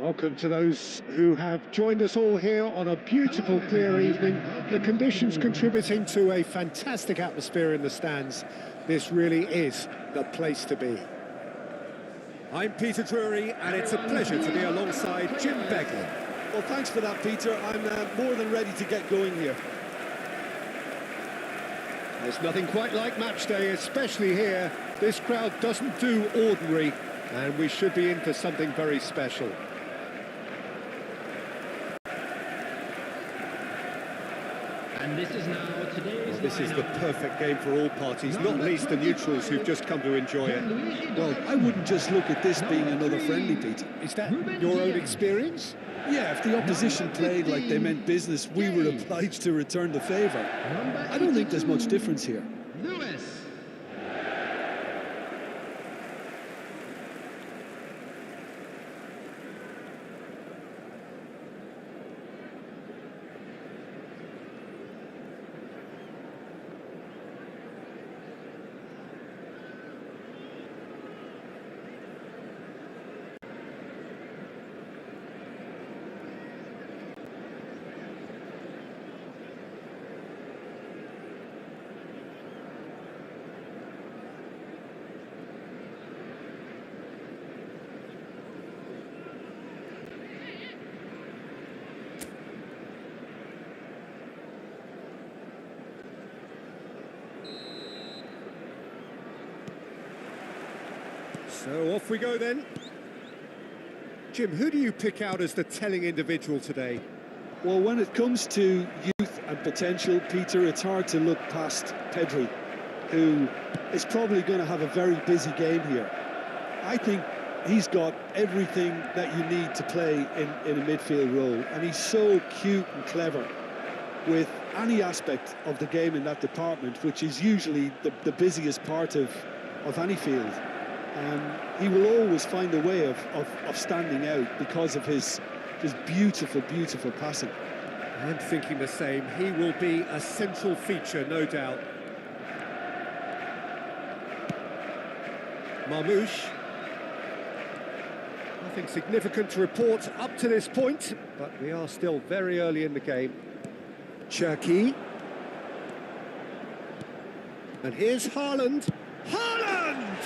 Welcome to those who have joined us all here on a beautiful, clear evening. The conditions contributing to a fantastic atmosphere in the stands. This really is the place to be. I'm Peter Drury, and it's a pleasure to be alongside Jim Begley. Well, thanks for that, Peter. I'm more than ready to get going here. There's nothing quite like match day, especially here. This crowd doesn't do ordinary, and we should be in for something very special. And this is now today's This is the perfect game for all parties, not least the neutrals who've just come to enjoy it. Well, I wouldn't just look at this being another friendly, Peter. Is that your own experience? Yeah, if the opposition played like they meant business, we were obliged to return the favour. I don't think there's much difference here. Lewis. So off we go then. Jim, who do you pick out as the telling individual today? Well, when it comes to youth and potential, Peter, it's hard to look past Pedri, who is probably going to have a very busy game here. I think he's got everything that you need to play in a midfield role, and he's so cute and clever with any aspect of the game in that department, which is usually the busiest part of any field. He will always find a way of standing out because of his beautiful, beautiful passing. I'm thinking the same. He will be a central feature, no doubt. Marmouche. Nothing significant to report up to this point, but we are still very early in the game. Cherki. And here's Haaland. Haaland!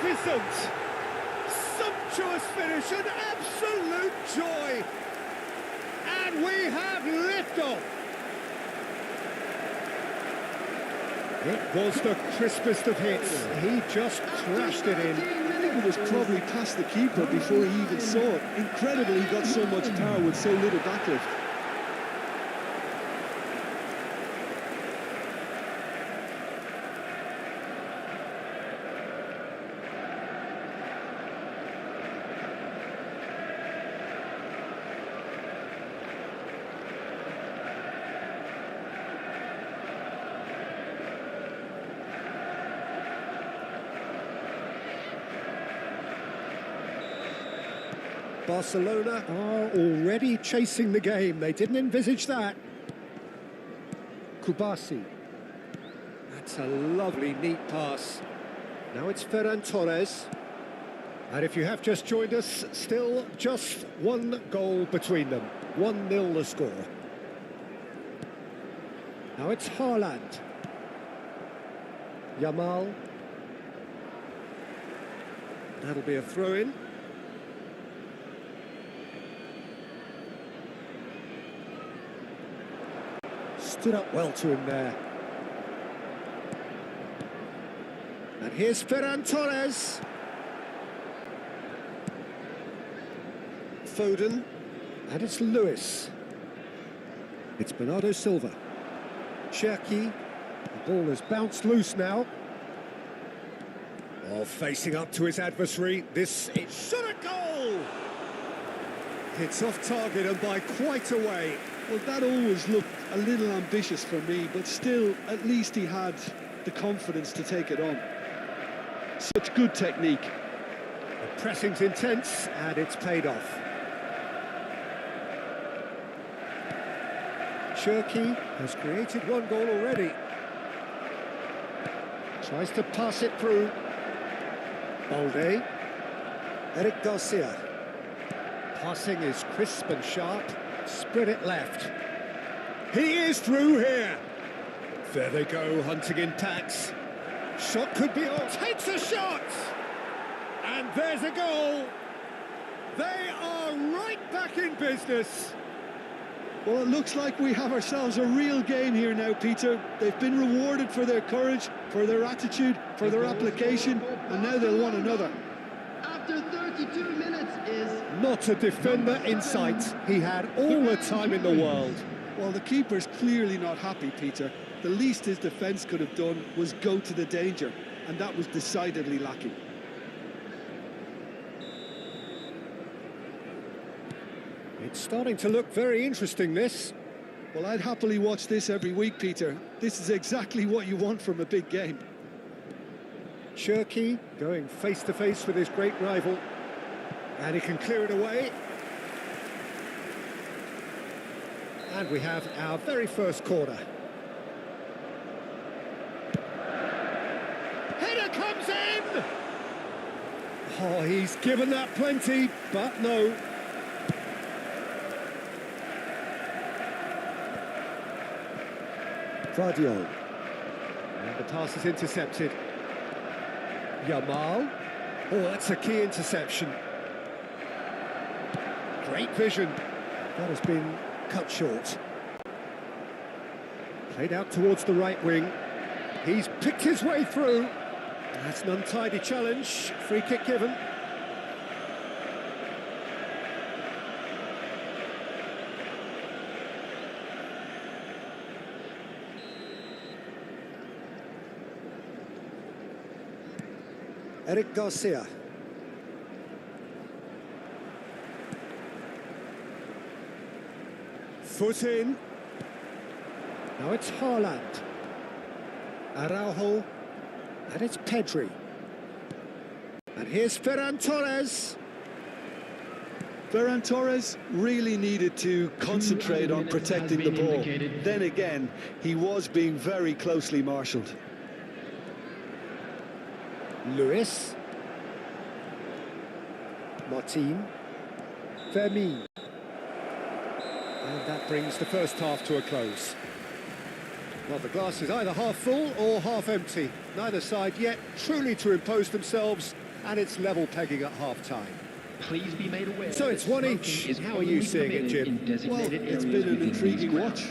Magnificent! Sumptuous finish, an absolute joy! And we have liftoff! It was the crispest of hits. He just crashed it in. I think it was probably past the keeper before he even saw it. Incredibly, he got so much power with so little backlift. Barcelona are already chasing the game. They didn't envisage that. Kubasi. That's a lovely, neat pass. Now it's Ferran Torres. And if you have just joined us, still just one goal between them. 1-0 the score. Now it's Haaland. Yamal. That'll be a throw-in. Stood up well to him there. And here's Ferran Torres. Foden. And it's Lewis. It's Bernardo Silva. Cherki. The ball has bounced loose now. Oh, facing up to his adversary. This is shot a goal! It's off target and by quite a way. Well, that always looked a little ambitious for me, but still, at least he had the confidence to take it on. Such good technique. The pressing's intense, and it's paid off. Cherki has created one goal already. Tries to pass it through. Balde. Eric Garcia. Passing is crisp and sharp. Spread it left. He is through here. There they go, hunting in tacks. Shot could be on. Takes a shot! And there's a goal. They are right back in business. Well, it looks like we have ourselves a real game here now, Peter. They've been rewarded for their courage, for their attitude, for their application, and now they'll want another. After 32 minutes is... Not a defender in sight. He had all the time in the world. Well, the keeper's clearly not happy, Peter. The least his defence could have done was go to the danger, and that was decidedly lacking. It's starting to look very interesting, this. Well, I'd happily watch this every week, Peter. This is exactly what you want from a big game. Cherky going face-to-face with his great rival. And he can clear it away. And we have our very first corner. Header comes in! Oh, he's given that plenty, but no. Vardiol. And the pass is intercepted. Yamal. Oh, that's a key interception. Great vision. That has been cut short. Played out towards the right wing. He's picked his way through. That's an untidy challenge. Free kick given. Eric Garcia. Foot in. Now it's Haaland. Araujo. And it's Pedri. And here's Ferran Torres. Ferran Torres really needed to concentrate on protecting the ball. Then again, he was being very closely marshalled. Lewis. Martin. Fermin. And that brings the first half to a close. Well, the glass is either half full or half empty. Neither side yet truly to impose themselves, and it's level pegging at half-time. Please be made aware. So it's one each. How are you seeing it, Jim? Well, it's been an intriguing watch.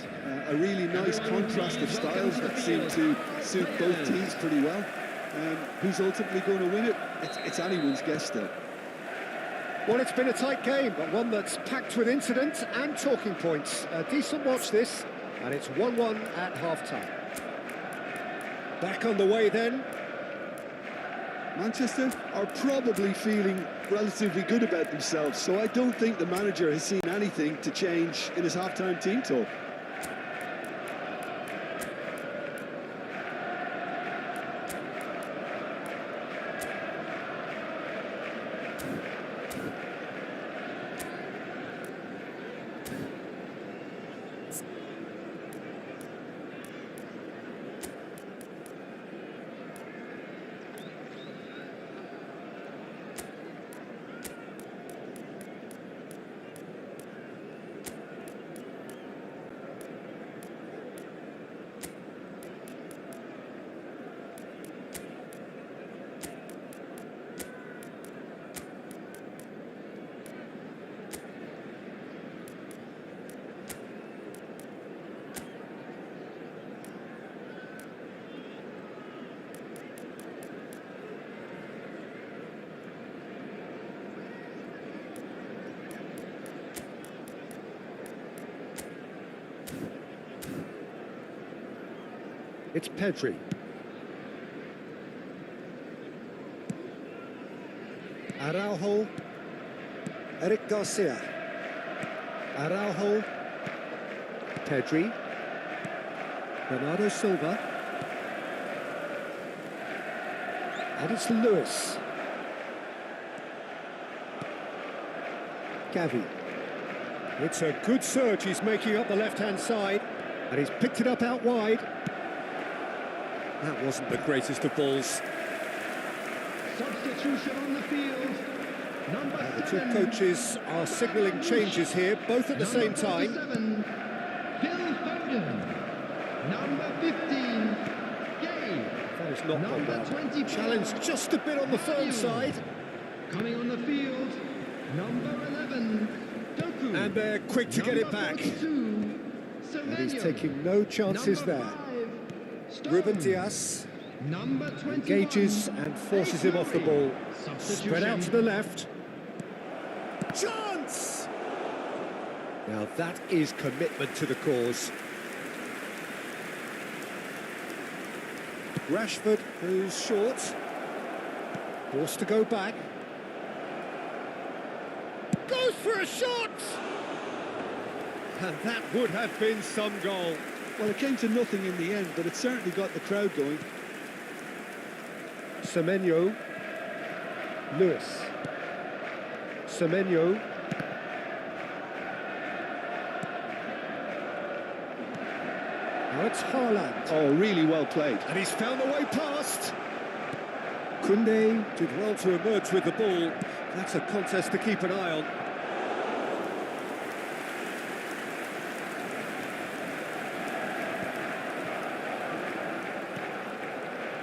A really nice contrast of styles that seem to suit both teams pretty well. Who's ultimately going to win it? It's anyone's guess still. Well, it's been a tight game, but one that's packed with incident and talking points. A decent watch this, and it's 1-1 at half-time. Back on the way then. Manchester are probably feeling relatively good about themselves, so I don't think the manager has seen anything to change in his half-time team talk. It's Pedri. Araujo. Eric Garcia. Araujo. Pedri. Bernardo Silva. And it's Lewis. Gavi. It's a good surge he's making up the left-hand side. And he's picked it up out wide. That wasn't the greatest of balls. Substitution on the field. The two coaches are signalling changes here, both at the same time. Phil Foden. Number 15, Gay. That is not Number gone well. 24. Challenge just a bit on the firm side. Coming on the field, number 11, Doku. And they're quick to get it back. 42, And he's Semenyo. taking no chances Number there. 5, Ruben Stones. Dias Number 21, engages and forces him off the ball. Spread out to the left. Chance! Now that is commitment to the cause. Rashford, who's short, forced to go back. Goes for a shot! And that would have been some goal. Well, it came to nothing in the end, but it certainly got the crowd going. Semenyo. Lewis. Semenyo. Now it's Haaland. Oh, really well played. And he's found the way past. Koundé did well to emerge with the ball. That's a contest to keep an eye on.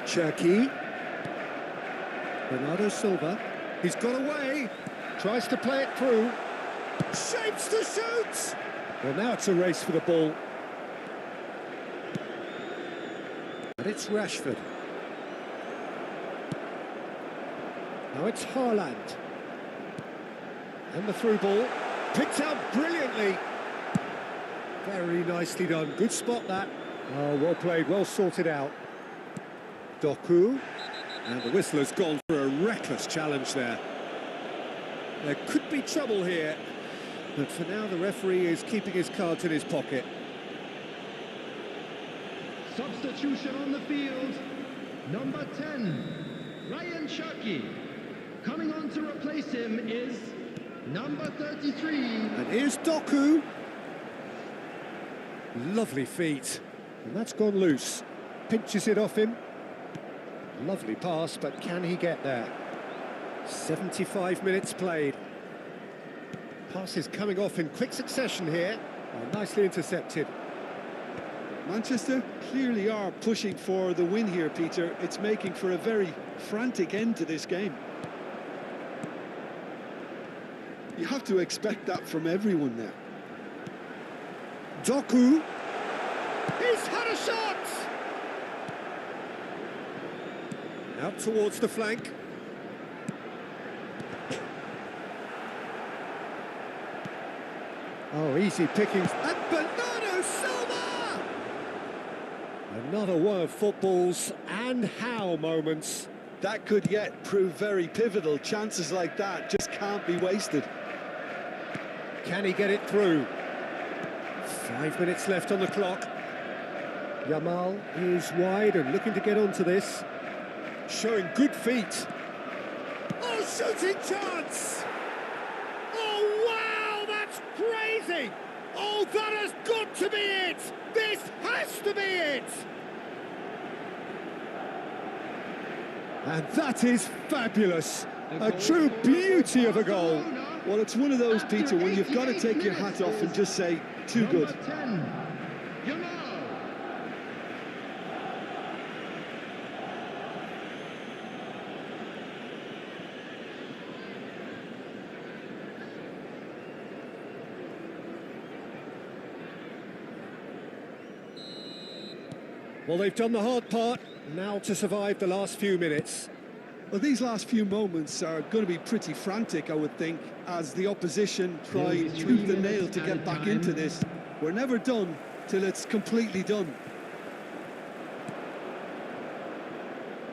Cherki. Bernardo Silva. He's got away. Tries to play it through. Shapes to shoot! Well, now it's a race for the ball. And it's Rashford. Now it's Haaland. And the through ball. Picked out brilliantly. Very nicely done. Good spot, that. Oh, well played, well sorted out. Doku. And the whistle has gone for a reckless challenge there. There could be trouble here. But for now, the referee is keeping his cards in his pocket. Substitution on the field, number 10, Ryan Cherki. Coming on to replace him is number 33. And here's Doku. Lovely feet. And that's gone loose. Pinches it off him. Lovely pass, but can he get there? 75 minutes played. Passes coming off in quick succession here. Oh, nicely intercepted. Manchester clearly are pushing for the win here, Peter. It's making for a very frantic end to this game. You have to expect that from everyone there. Doku. He's had a shot! Out towards the flank. Oh, easy pickings. And Bernardo Silva! Another one of football's and how moments. That could yet prove very pivotal. Chances like that just can't be wasted. Can he get it through? 5 minutes left on the clock. Yamal is wide and looking to get onto this. Showing good feet. Oh, shooting chance! Oh, wow, that's crazy! Oh, that has got to be it! This has to be it! And that is fabulous. A true beauty of a goal. Well, it's one of those, Peter, when you've got to take your hat off and just say, too good. Number 10, Yamal. Well, they've done the hard part, now to survive the last few minutes. Well, these last few moments are going to be pretty frantic, I would think, as the opposition try tooth and nail to get back into this. We're never done till it's completely done.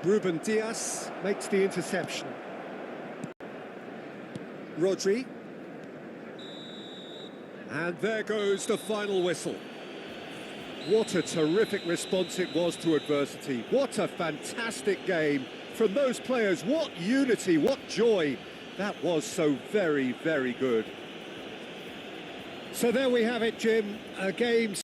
Ruben Dias makes the interception. Rodri. And there goes the final whistle. What a terrific response it was to adversity. What a fantastic game from those players. What unity, what joy. That was so very, very good. So there we have it, Jim. A game